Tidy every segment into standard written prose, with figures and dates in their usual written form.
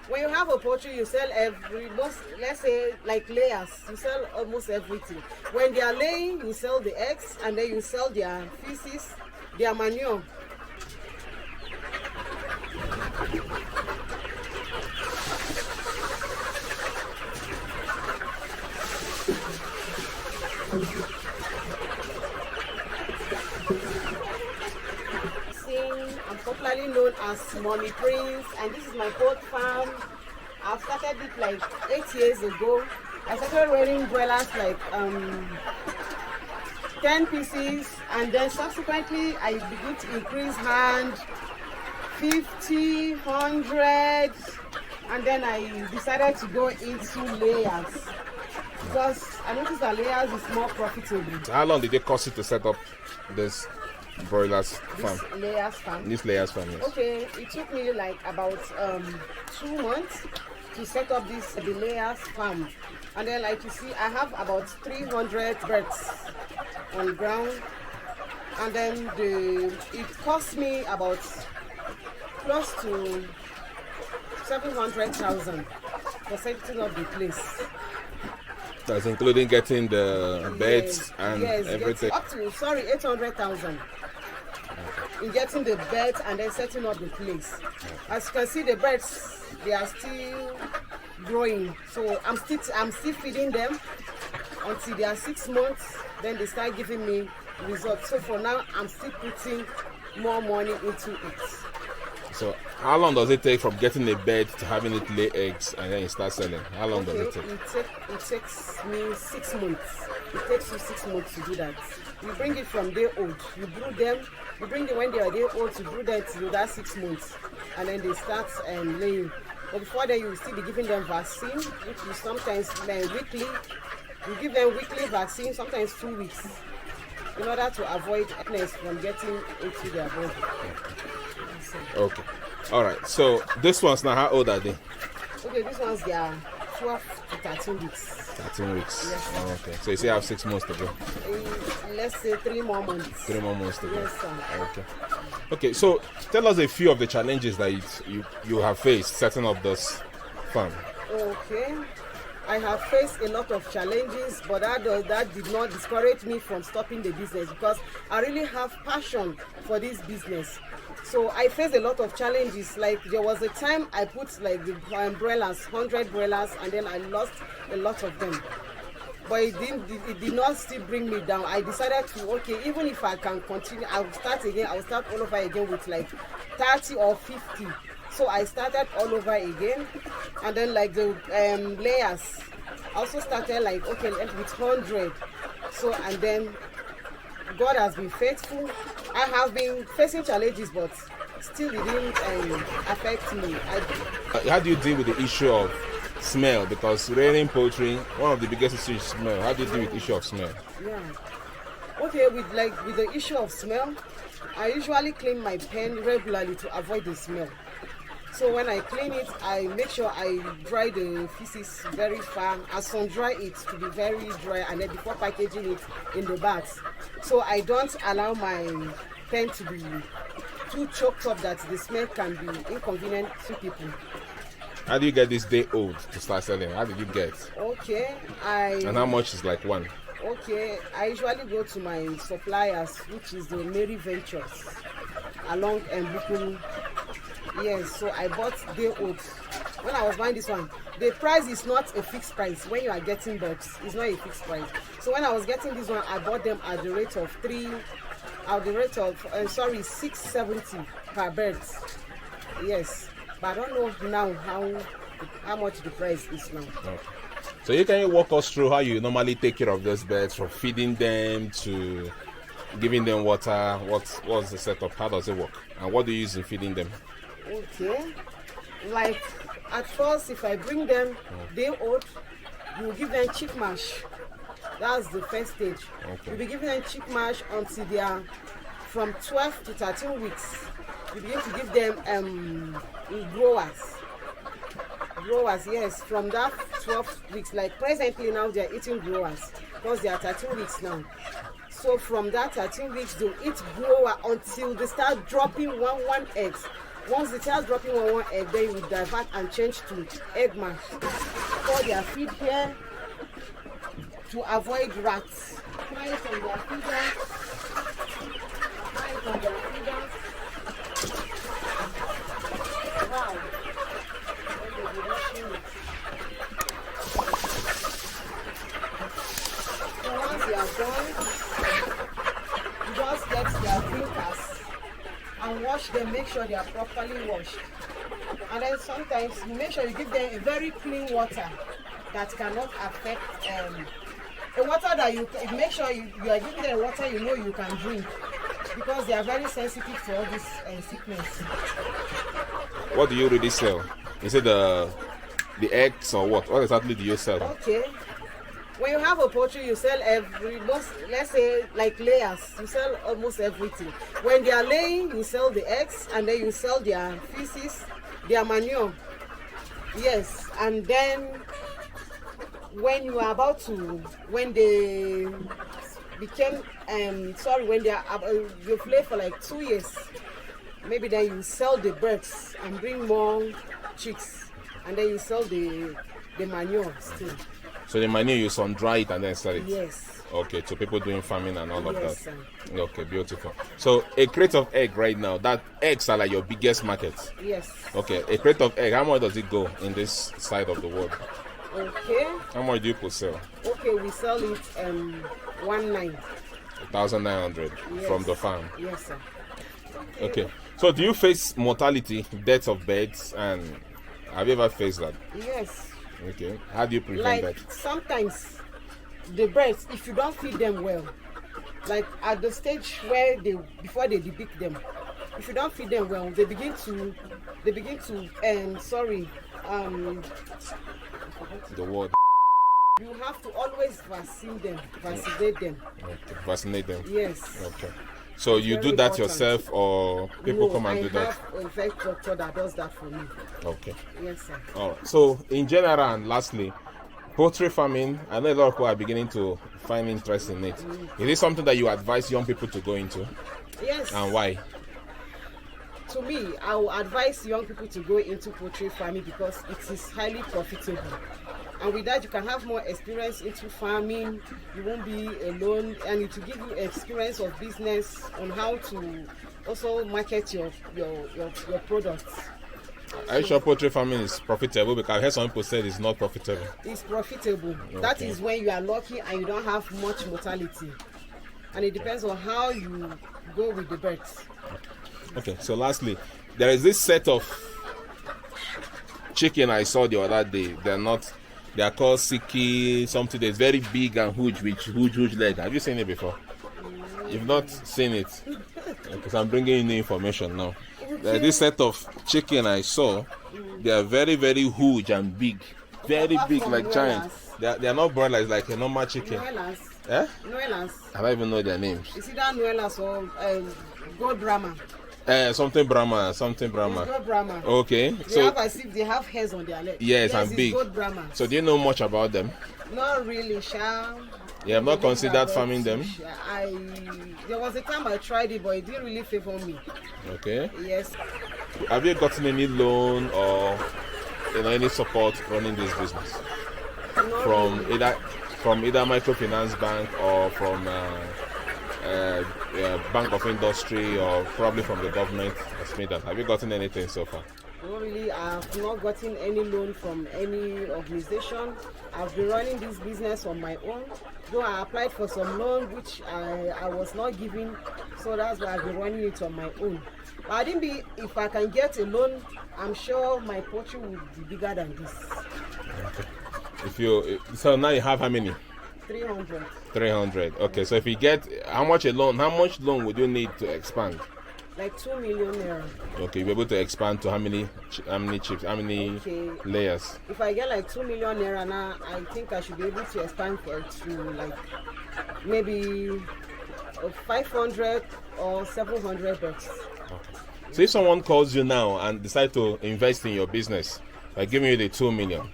When you have a poultry, you sell let's say like layers, you sell almost everything. When they are laying, you sell the eggs, and then you sell their feces, their manure. I'm popularly known as Mommy Prince, and this is my goat farm. I've started it like 8 years ago. I started wearing broilers like 10 pieces, and then subsequently I began to increase hand 50, 100, and then I decided to go into layers because I noticed that layers is more profitable. How long did it cost you to set up this broilers farm? This layers farm, yes. Okay, it took me like about 2 months to set up the layers farm. And then like you see, I have about 300 birds on ground. And then it cost me about close to 700,000 for setting up the place. That's including getting the beds and everything. Up to 800,000 in getting the beds and then setting up the place. As you can see, the birds, they are still growing. So I'm still feeding them until they are 6 months. Then they start giving me results. So for now, I'm still putting more money into it. So how long does it take from getting a bed to having it lay eggs and then you start selling? How long does it take? It takes me 6 months. It takes you 6 months to do that. You bring it from day old. You brew them. You bring them when they are day old to brew them till that 6 months. And then they start laying. But before then, you will still be giving them vaccine, which is sometimes weekly. You give them weekly vaccine, sometimes 2 weeks, in order to avoid sickness from getting into their body. Okay. All right. So this one's now, how old are they? Okay, this one's they are 12 to 13 weeks. 13 weeks. Yes. Oh, okay. So you still have 6 months to go. Let's say 3 more months. 3 more months to go. Yes, sir. Okay. Okay. So tell us a few of the challenges that you have faced setting up this farm. Okay. I have faced a lot of challenges, but that did not discourage me from stopping the business because I really have passion for this business. So I faced a lot of challenges. Like there was a time I put like the broilers, 100 broilers, and then I lost a lot of them. But it did not still bring me down. I decided to, okay, even if I can continue, I'll start again. I'll start all over again with like 30 or 50. So I started all over again, and then like the layers, I also started like okay with 100. So and then God has been faithful. I have been facing challenges, but still it didn't affect me. How do you deal with the issue of smell? Because rearing poultry, one of the biggest issues is smell. How do you deal with the issue of smell? Yeah. Okay, with the issue of smell, I usually clean my pen regularly to avoid the smell. So when I clean it, I make sure I dry the feces very far. I sun dry it to be very dry, and then before packaging it in the bags. So I don't allow my pen to be too choked up that the smell can be inconvenient to people. How do you get this day old to start selling? How did you get? Okay, And how much is like one? Okay, I usually go to my suppliers, which is the Mary Ventures, along Mbukuru. Yes, so I bought day old. When I was buying this one, the price is not a fixed price. When you are getting birds, it's not a fixed price. So when I was getting this one, I bought them at the rate of 670 per bird. Yes, but I don't know now how much the price is now. Okay. So you can walk us through how you normally take care of those birds, from feeding them to giving them water. What's the setup? How does it work? And what do you use in feeding them? Okay, like at first, if I bring them day old, you give them chick mash. That's the first stage. Okay. You'll be giving them chick mash until they are from 12 to 13 weeks. You begin to give them growers. Growers, yes, from that 12 weeks. Like presently now, they are eating growers because they are 13 weeks now. So from that 13 weeks, they'll eat grower until they start dropping one eggs. Once the child dropping one egg, they will divert and change to egg mash. Pour their feed here to avoid rats. Try it on their feeders. Try it on their feeders. Wow. Then they'll be washing it. So once they are done, you just get their drinkers and wash them, make sure they are properly washed. And then sometimes you make sure you give them a very clean water that cannot affect a water that you make sure you are giving them water you know you can drink, because they are very sensitive to all this sickness. What do you really sell? Is it the eggs or what? What exactly do you sell? Okay. When you have a poultry, you sell let's say like layers, you sell almost everything. When they are laying, you sell the eggs, and then you sell their feces, their manure. Yes, and then when you are about to, when they became, when they are, you've laid for like 2 years, maybe then you sell the birds and bring more chicks, and then you sell the manure still. So the manure you sun dry it and then sell it? Yes. Okay, so people doing farming and all of Yes, that. sir. Okay, beautiful. So a crate of egg right now, that eggs are like your biggest market. Yes. Okay, a crate of egg, how much does it go in this side of the world? Okay. How much do you sell? Okay, we sell it 1,900. 1,900 Yes. from the farm. Yes, sir. Okay. So do you face mortality, death of birds, and have you ever faced that? Yes. Okay. How do you prevent Like that? sometimes the birds, if you don't feed them well, like at the stage where before they depict them, if you don't feed them well, they begin to The word. you have to always vaccinate them. Okay. Vaccinate them. Yes. Okay. So you Very do that important. yourself, or people No, come and I do that? have a vet doctor that does that for me. Okay. Yes, sir. All right. So in general, and lastly, poultry farming, I know a lot of people are beginning to find interest in it. Is it something that you advise young people to go into, Yes. and why? To me, I will advise young people to go into poultry farming because it is highly profitable. And with that, you can have more experience into farming. You won't be alone, and it will give you experience of business on how to also market your products. Are you sure poultry farming is profitable? Because I heard some people said it's not profitable. It's profitable. Okay. That is when you are lucky and you don't have much mortality. And it depends on how you go with the birds. Okay. So lastly, there is this set of chicken I saw the other day. They are called Siki something that's very big and huge with huge leg. Have you seen it before? You've not seen it, because I'm bringing you new information now. There's this set of chicken I saw. They are very huge and big, very Apart big, from like giant. Nuelas. They are not broilers like a normal chicken. Nuelas. Eh? Nuelas. I don't even know their names. Is it that Nuelas or Gold Brahma? Something Brahma. It's Gold Brahma. Okay, They so have as if they have hairs on their legs. yes, and it's big. Gold Brahma. So do you know much about them? Not really, Sha. You have not considered farming them? There was a time I tried it, but it didn't really favor me. Okay. Yes. Have you gotten any loan or any support running this business Not from really. either microfinance bank or from Bank of Industry, or probably from the government? That's made that. Have you gotten anything so far? Not really. I've not gotten any loan from any organization. I've been running this business on my own. Though I applied for some loan, which I was not given, so that's why I've been running it on my own. But if I can get a loan, I'm sure my poultry will be bigger than this. Okay. So now you have how many? 300. 300. Okay. So if you get how much loan would you need to expand? Like 2 million naira. Okay, you'll be able to expand to how many chips, how many Okay. layers? If I get like 2 million naira now, I think I should be able to expand to like maybe 500 or 700 birds. Okay. So if someone calls you now and decide to invest in your business, by giving you the 2 million,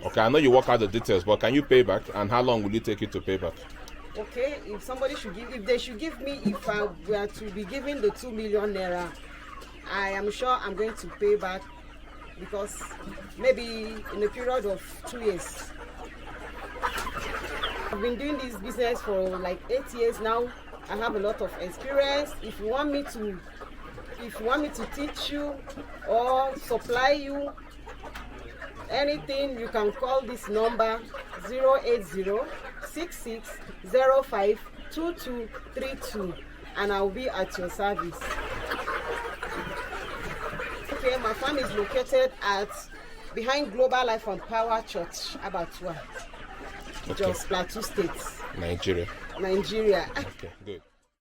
okay, I know you work out the details, but can you pay back, and how long will it take you to pay back? Okay, if they should give me, if I were to be given the 2 million naira, I am sure I'm going to pay back, because maybe in a period of 2 years. I've been doing this business for like 8 years now. I have a lot of experience. If you want me to teach you or supply you anything, you can call this number 080-6605-2232, and I'll be at your service. Okay, my farm is located behind Global Life and Power Church, Abattoir, Jos Plateau State, Nigeria. Nigeria. Okay, good.